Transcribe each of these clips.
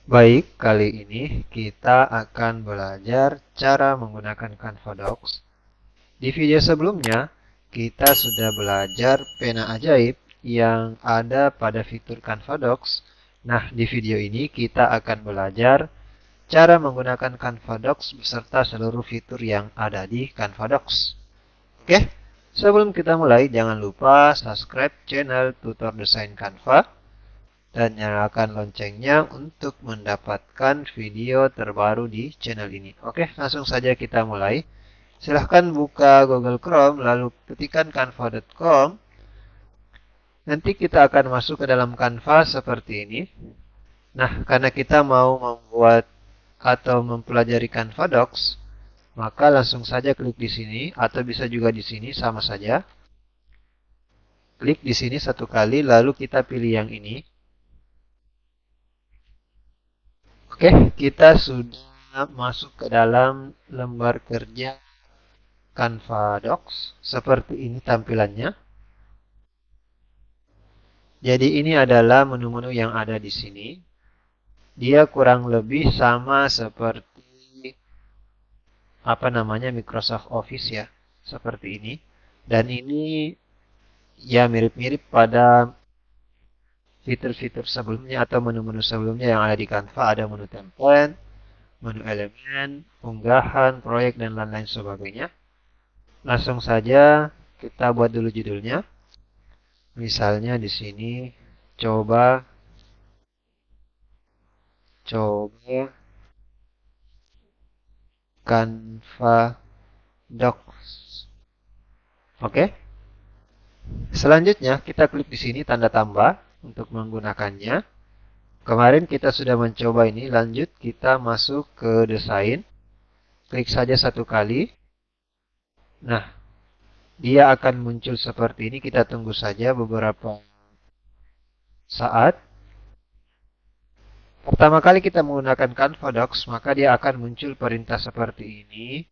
Baik, kali ini kita akan belajar cara menggunakan Canva Docs. Di video sebelumnya, kita sudah belajar pena ajaib yang ada pada fitur Canva Docs. Nah, di video ini kita akan belajar cara menggunakan Canva Docs beserta seluruh fitur yang ada di Canva Docs. Oke, sebelum kita mulai, jangan lupa subscribe channel Tutor Desain Canva dan nyalakan loncengnya untuk mendapatkan video terbaru di channel ini. Oke, langsung saja kita mulai. Silahkan buka Google Chrome, lalu ketikkan canva.com. Nanti kita akan masuk ke dalam Canva seperti ini. Nah, karena kita mau membuat atau mempelajari Canva Docs, maka langsung saja klik di sini, atau bisa juga di sini, sama saja. Klik di sini satu kali, lalu kita pilih yang ini. Oke, kita sudah masuk ke dalam lembar kerja Canva Docs. Seperti ini tampilannya. Jadi ini adalah menu-menu yang ada di sini. Dia kurang lebih sama seperti Microsoft Office ya, seperti ini. Dan ini ya mirip-mirip pada fitur-fitur sebelumnya atau menu-menu sebelumnya yang ada di Canva. Ada menu template, menu elemen, unggahan, proyek, dan lain-lain sebagainya. Langsung saja kita buat dulu judulnya. Misalnya di sini coba Canva Docs. Oke. Selanjutnya kita klik di sini tanda tambah untuk menggunakannya. Kemarin kita sudah mencoba ini, lanjut kita masuk ke desain. Klik saja satu kali. Nah, dia akan muncul seperti ini. Kita tunggu saja beberapa saat. Pertama kali kita menggunakan Canva Docs, maka dia akan muncul perintah seperti ini.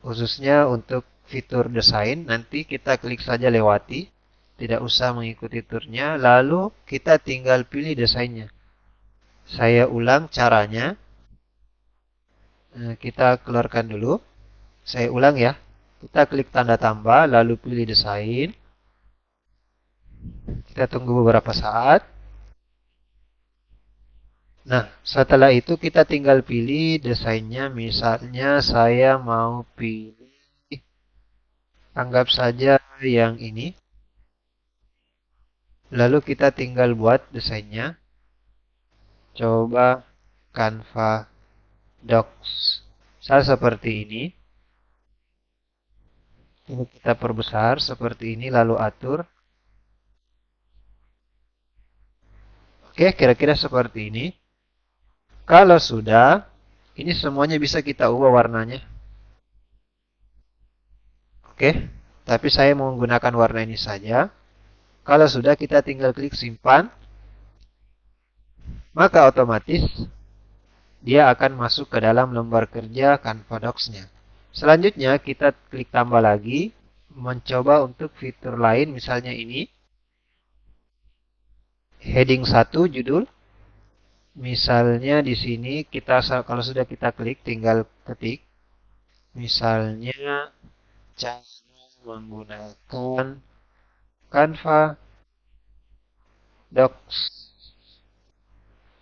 Khususnya untuk fitur desain, nanti kita klik saja lewati. Tidak usah mengikuti turnya, lalu kita tinggal pilih desainnya. Saya ulang caranya. Kita keluarkan dulu. Saya ulang ya. Kita klik tanda tambah, lalu pilih desain. Kita tunggu beberapa saat. Nah, setelah itu kita tinggal pilih desainnya. Misalnya saya mau pilih, anggap saja yang ini. Lalu kita tinggal buat desainnya. Coba Canva Docs. Saya seperti ini. Ini kita perbesar seperti ini, lalu atur. Oke, kira-kira seperti ini. Kalau sudah, ini semuanya bisa kita ubah warnanya. Oke, tapi saya mau menggunakan warna ini saja. Kalau sudah, kita tinggal klik simpan. Maka otomatis dia akan masuk ke dalam lembar kerja Canva Docs-nya. Selanjutnya, kita klik tambah lagi. Mencoba untuk fitur lain, misalnya ini. Heading 1, judul. Misalnya di sini kita kalau sudah kita klik tinggal ketik. Misalnya cara menggunakan Canva Docs.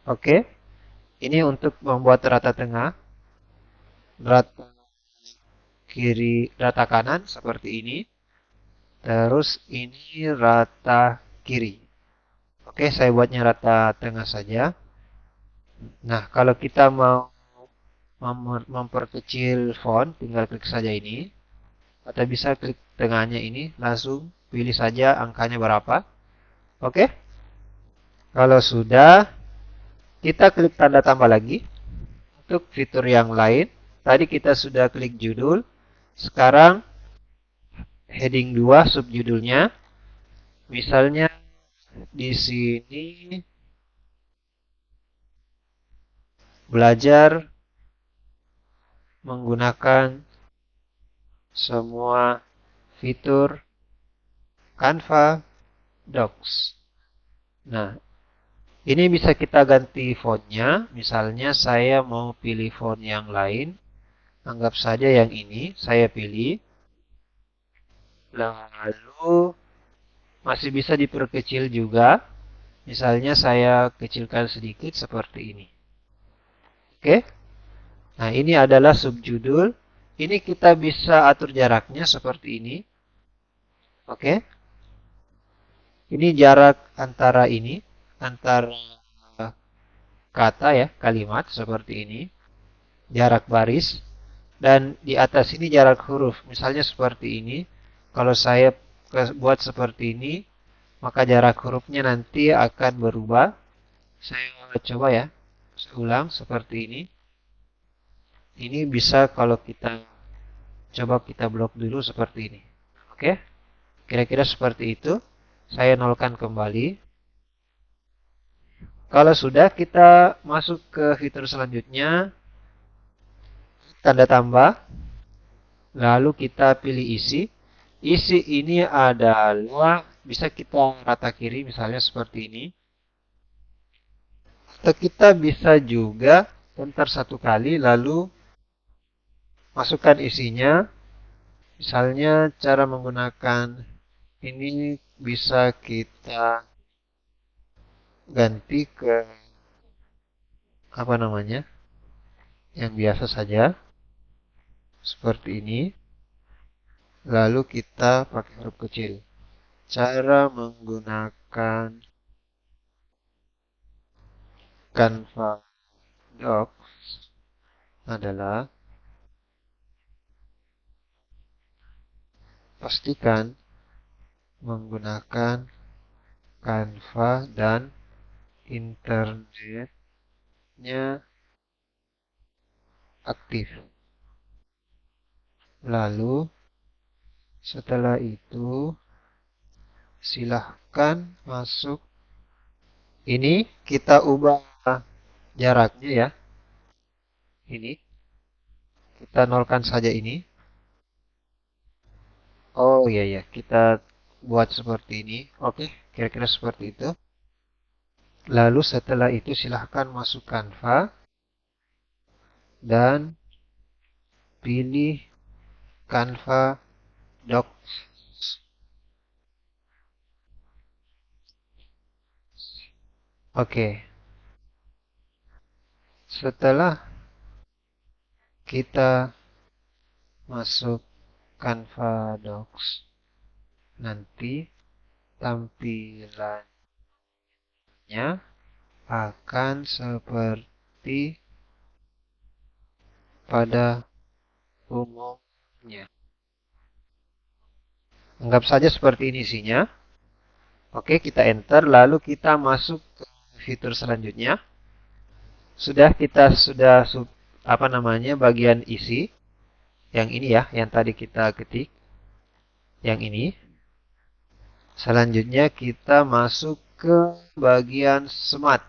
Oke, ini untuk membuat rata tengah, rata kiri, rata kanan seperti ini. Terus ini rata kiri. Oke, saya buatnya rata tengah saja. Nah, kalau kita mau memperkecil font, tinggal klik saja ini. Atau bisa klik tengahnya ini, langsung pilih saja angkanya berapa. Oke. Kalau sudah, kita klik tanda tambah lagi. Untuk fitur yang lain, tadi kita sudah klik judul. Sekarang heading 2 subjudulnya. Misalnya di sini belajar menggunakan semua fitur Canva Docs. Nah, Ini bisa kita ganti fontnya. Misalnya saya mau pilih font yang lain. Anggap saja yang ini. Saya pilih. Lalu masih bisa diperkecil juga. Misalnya saya kecilkan sedikit seperti ini. Oke. Nah, ini adalah subjudul. Ini kita bisa atur jaraknya seperti ini. Oke. Ini jarak antara ini. Antara kata ya, kalimat seperti ini. Jarak baris. Dan di atas ini jarak huruf. Misalnya seperti ini. Kalau saya buat seperti ini, maka jarak hurufnya nanti akan berubah. Saya coba ya. Saya ulang seperti ini. Ini bisa kalau kita coba kita blok dulu seperti ini. Oke. Kira-kira seperti itu. Saya nolkan kembali. Kalau sudah, kita masuk ke fitur selanjutnya. Tanda tambah. Lalu kita pilih isi. Isi ini adalah bisa kita rata kiri misalnya seperti ini. Atau kita bisa juga enter satu kali lalu masukkan isinya. Misalnya cara menggunakan ini bisa kita ganti ke apa namanya? Yang biasa saja. Seperti ini. Lalu kita pakai huruf kecil. Cara menggunakan Canva Docs adalah pastikan menggunakan Canva dan internetnya aktif. Lalu setelah itu silahkan masuk. Ini kita ubah jaraknya ya. Ini kita nolkan saja ini. Oh iya ya, kita buat seperti ini. Oke, kira-kira seperti itu. Lalu setelah itu silahkan masuk Canva dan pilih Canva Docs. Oke, setelah kita masuk Canva Docs, nanti tampilannya akan seperti pada umumnya. Anggap saja seperti ini isinya. Oke, kita enter lalu kita masuk ke fitur selanjutnya. Kita sudah apa namanya bagian isi. Yang ini ya, yang tadi kita ketik. Yang ini. Selanjutnya kita masuk ke bagian semat.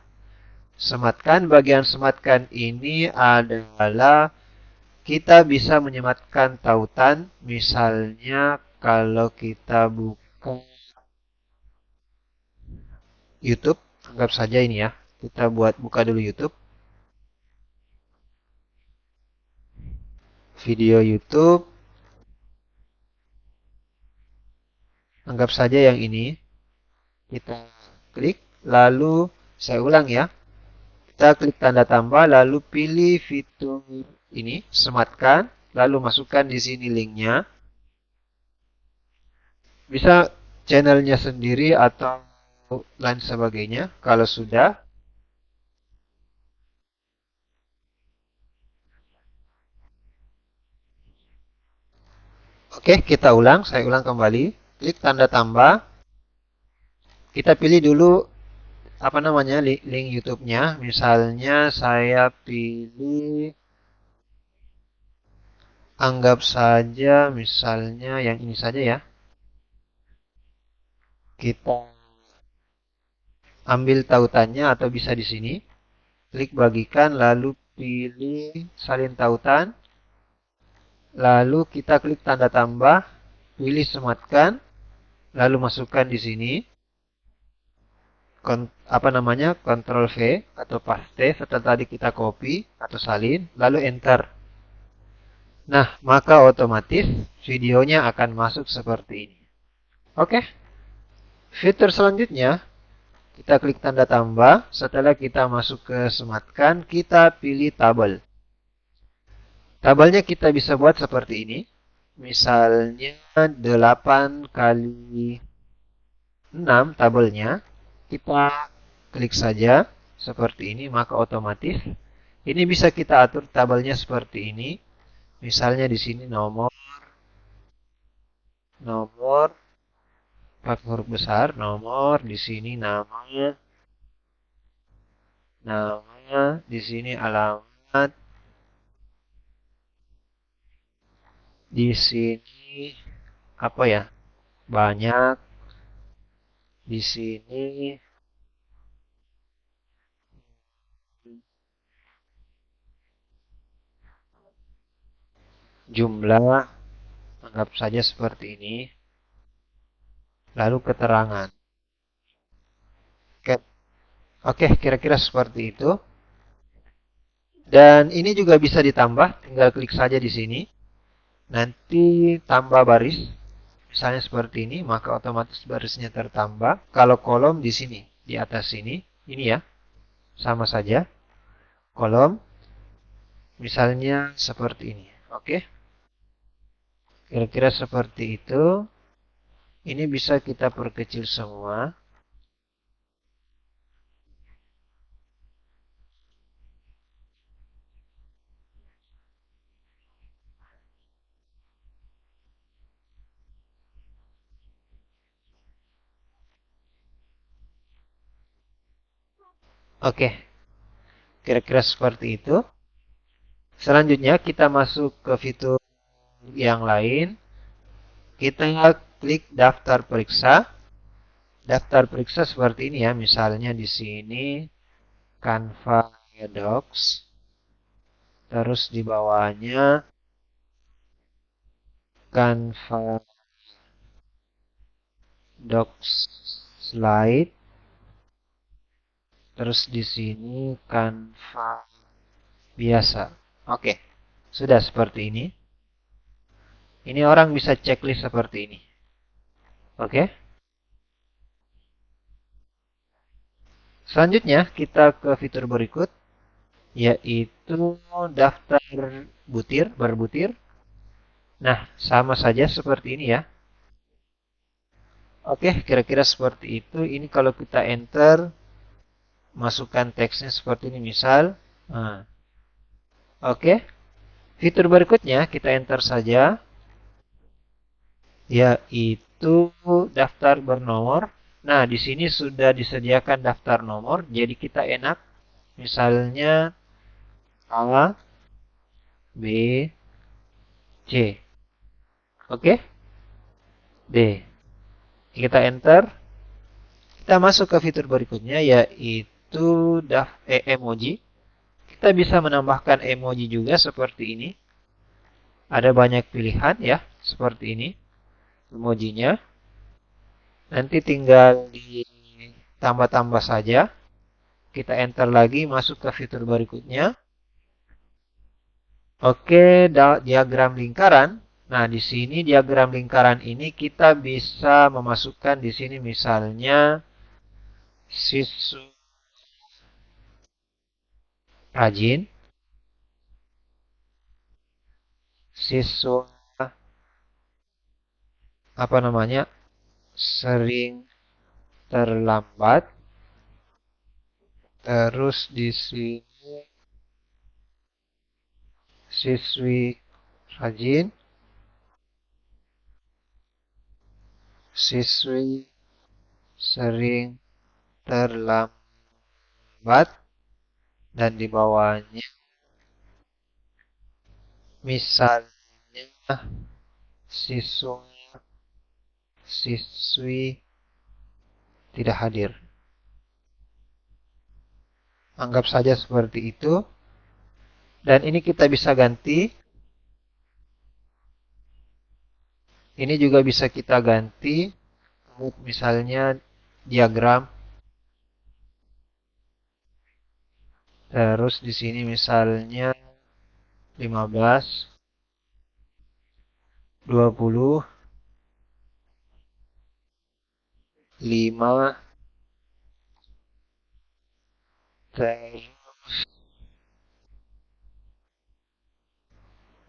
Sematkan, bagian sematkan ini adalah kita bisa menyematkan tautan. Misalnya kalau kita buka YouTube, anggap saja ini ya. Kita buka dulu YouTube. Video YouTube. Anggap saja yang ini. Kita klik, lalu saya ulang ya. Kita klik tanda tambah, lalu pilih fitur ini, sematkan, lalu masukkan di sini linknya. Bisa channelnya sendiri atau lain sebagainya. Kalau sudah, oke, kita ulang. Saya ulang kembali. Klik tanda tambah. Kita pilih dulu apa namanya link YouTube-nya. Misalnya saya pilih anggap saja misalnya yang ini saja ya. Kita ambil tautannya atau bisa di sini. Klik bagikan lalu pilih salin tautan. Lalu kita klik tanda tambah, pilih sematkan, lalu masukkan di sini. apa namanya, Ctrl V atau paste setelah tadi kita copy atau salin, lalu enter. Nah, maka otomatis videonya akan masuk seperti ini. Oke, fitur selanjutnya kita klik tanda tambah. Setelah kita masuk ke sematkan, kita pilih tabel. Tabelnya kita bisa buat seperti ini. Misalnya 8 kali 6 tabelnya. Kita klik saja seperti ini, maka otomatis ini bisa kita atur tabelnya seperti ini. Misalnya di sini nomor 4 huruf besar, nomor, di sini nama, di sini alamat, di sini apa ya? Banyak, di sini jumlah, anggap saja seperti ini. Lalu keterangan. Oke, kira-kira seperti itu. Dan ini juga bisa ditambah, tinggal klik saja di sini. Nanti tambah baris, misalnya seperti ini, maka otomatis barisnya tertambah. Kalau kolom di sini, di atas sini, ini ya, sama saja. Kolom, misalnya seperti ini. Oke, kira-kira seperti itu. Ini bisa kita perkecil semua. Oke, kira-kira seperti itu. Selanjutnya kita masuk ke fitur yang lain. Kita klik daftar periksa. Daftar periksa seperti ini ya. Misalnya di sini Canva Docs. Terus di bawahnya Canva Docs Slide. Terus di sini Canva biasa. Oke, sudah seperti ini. Ini orang bisa checklist seperti ini. Oke. Selanjutnya kita ke fitur berikut, yaitu daftar butir, berbutir. Nah, sama saja seperti ini ya. Oke, kira-kira seperti itu. Ini kalau kita enter, masukkan teksnya seperti ini misal. Nah, oke, fitur berikutnya kita enter saja, yaitu daftar bernomor. Nah, di sini sudah disediakan daftar nomor, jadi kita enak. Misalnya A, B, C. Oke, D. Kita enter. Kita masuk ke fitur berikutnya, yaitu emoji. Kita bisa menambahkan emoji juga seperti ini. Ada banyak pilihan ya, seperti ini emojinya. Nanti tinggal ditambah-tambah saja. Kita enter lagi, masuk ke fitur berikutnya. Oke, diagram lingkaran. Nah, di sini diagram lingkaran ini kita bisa memasukkan di sini misalnya siswa rajin, siswa apa namanya, sering terlambat. Terus di sini siswi rajin, siswi sering terlambat, dan di bawahnya misalnya siswa siswi tidak hadir. Anggap saja seperti itu. Dan ini kita bisa ganti. Ini juga bisa kita ganti. Misalnya diagram. Terus di sini misalnya 15, 20, 5, terus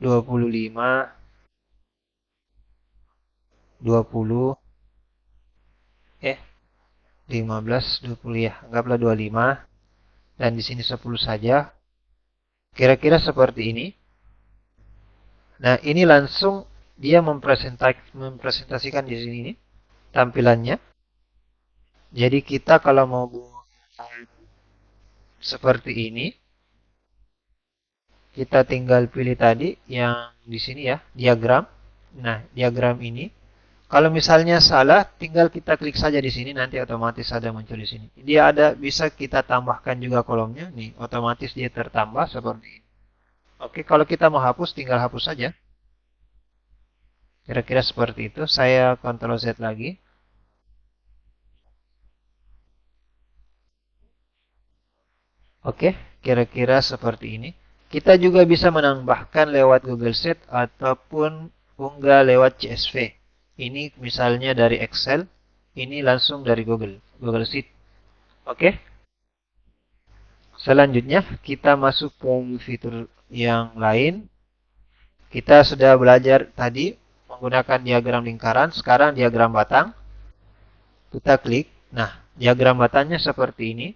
25, 20, 15, 20 ya, anggaplah 25, dan di sini 10 saja. Kira-kira seperti ini. Nah, ini langsung dia mempresentasikan di sini nih, tampilannya. Jadi kita kalau mau buat seperti ini, kita tinggal pilih tadi yang di sini ya, diagram. Nah, diagram ini. Kalau misalnya salah, tinggal kita klik saja di sini, nanti otomatis ada muncul di sini. Dia ada, bisa kita tambahkan juga kolomnya. Nih, otomatis dia tertambah seperti ini. Oke, kalau kita mau hapus, tinggal hapus saja. Kira-kira seperti itu. Saya Ctrl Z lagi. Oke, kira-kira seperti ini. Kita juga bisa menambahkan lewat Google Sheet ataupun unggah lewat CSV. Ini misalnya dari Excel, ini langsung dari Google Sheet. Oke. Selanjutnya kita masuk ke fitur yang lain. Kita sudah belajar tadi menggunakan diagram lingkaran, sekarang diagram batang. Kita klik. Nah, diagram batangnya seperti ini.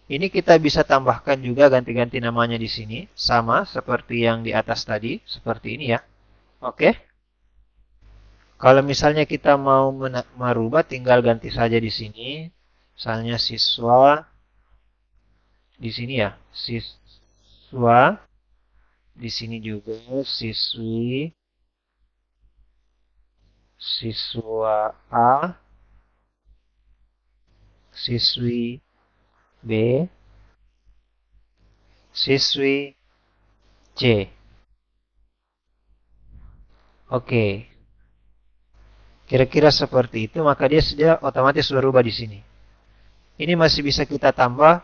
Ini kita bisa tambahkan juga ganti-ganti namanya di sini, sama seperti yang di atas tadi, seperti ini ya. Oke. Kalau misalnya kita mau merubah, tinggal ganti saja di sini. Misalnya siswa, di sini ya, siswa, di sini juga siswi, siswa A, siswi B, siswi C. Oke, kira-kira seperti itu, maka dia sudah otomatis berubah di sini. Ini masih bisa kita tambah,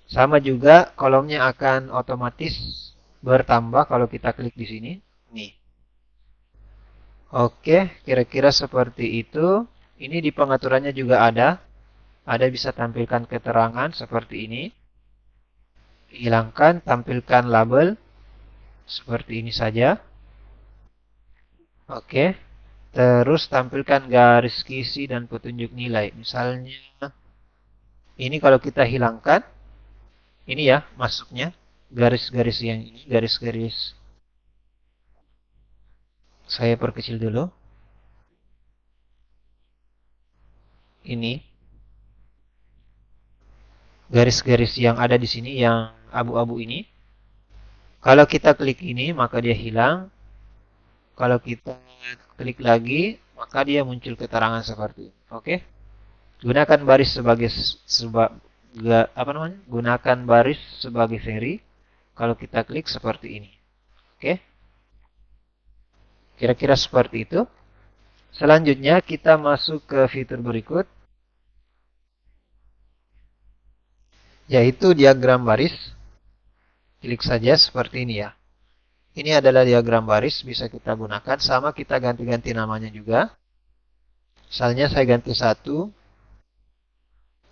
sama juga kolomnya akan otomatis bertambah kalau kita klik di sini. Nih. Oke, kira-kira seperti itu. Ini di pengaturannya juga ada. Ada bisa tampilkan keterangan seperti ini. Hilangkan, tampilkan label. Seperti ini saja. Oke. Terus tampilkan garis kisi dan petunjuk nilai. Misalnya, ini kalau kita hilangkan, ini ya masuknya. Garis-garis yang ini, garis-garis. Saya perkecil dulu. Ini. Garis-garis yang ada di sini, yang abu-abu ini. Kalau kita klik ini, maka dia hilang. Kalau kita klik lagi, maka dia muncul keterangan seperti ini. Oke. Gunakan baris sebagai apa namanya? Gunakan baris sebagai seri. Kalau kita klik seperti ini. Oke. Kira-kira seperti itu. Selanjutnya kita masuk ke fitur berikut, yaitu diagram baris. Klik saja seperti ini ya. Ini adalah diagram baris, bisa kita gunakan. Sama kita ganti-ganti namanya juga. Misalnya saya ganti satu,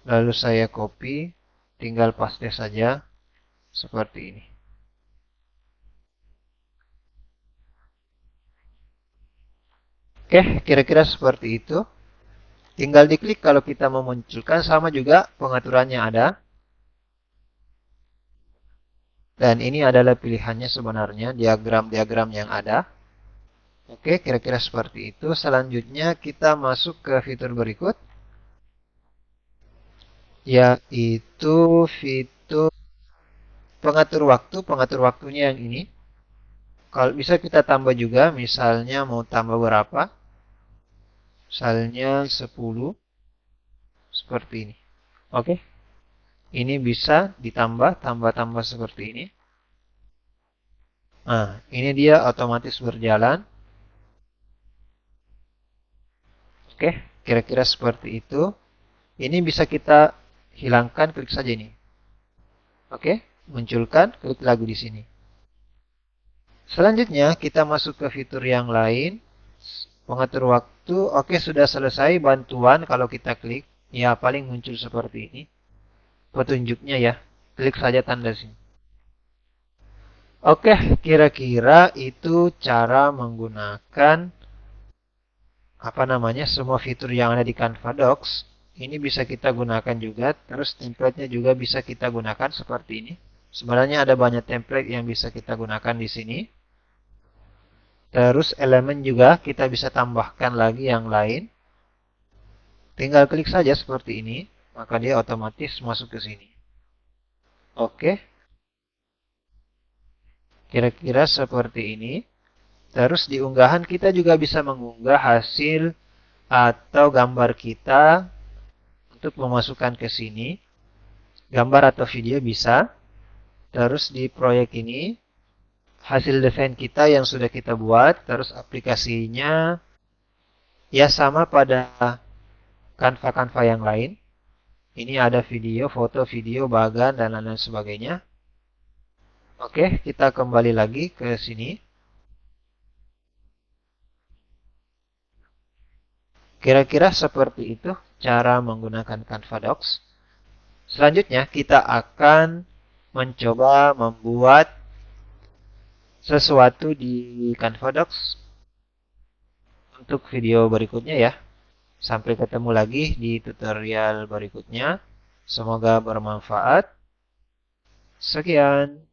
lalu saya copy, tinggal paste saja seperti ini. Oke, kira-kira seperti itu. Tinggal diklik kalau kita memunculkan, sama juga pengaturannya ada. Dan ini adalah pilihannya sebenarnya, diagram-diagram yang ada. Oke, kira-kira seperti itu. Selanjutnya kita masuk ke fitur berikut, yaitu fitur pengatur waktunya yang ini. Kalau bisa kita tambah juga, misalnya mau tambah berapa? Misalnya 10, seperti ini. Oke, ini bisa ditambah, tambah-tambah seperti ini. Nah, ini dia otomatis berjalan. Oke, kira-kira seperti itu. Ini bisa kita hilangkan, klik saja ini. Oke, munculkan, klik lagi di sini. Selanjutnya kita masuk ke fitur yang lain. Mengatur waktu. Oke, sudah selesai bantuan. Kalau kita klik, ya paling muncul seperti ini. Petunjuknya ya. Klik saja tanda sini. Oke, kira-kira itu cara menggunakan semua fitur yang ada di Canva Docs. Ini bisa kita gunakan juga. Terus template-nya juga bisa kita gunakan seperti ini. Sebenarnya ada banyak template yang bisa kita gunakan di sini. Terus elemen juga kita bisa tambahkan lagi yang lain. Tinggal klik saja seperti ini, maka dia otomatis masuk ke sini. Oke. Kira-kira seperti ini. Terus di unggahan kita juga bisa mengunggah hasil atau gambar kita untuk memasukkan ke sini. Gambar atau video bisa. Terus di proyek ini, hasil desain kita yang sudah kita buat. Terus aplikasinya ya sama pada Canva-Canva yang lain. Ini ada video, foto, video, bagan, dan lain-lain sebagainya. Oke, kita kembali lagi ke sini. Kira-kira seperti itu cara menggunakan Canva Docs. Selanjutnya, kita akan mencoba membuat sesuatu di Canva Docs untuk video berikutnya ya. Sampai ketemu lagi di tutorial berikutnya. Semoga bermanfaat. Sekian.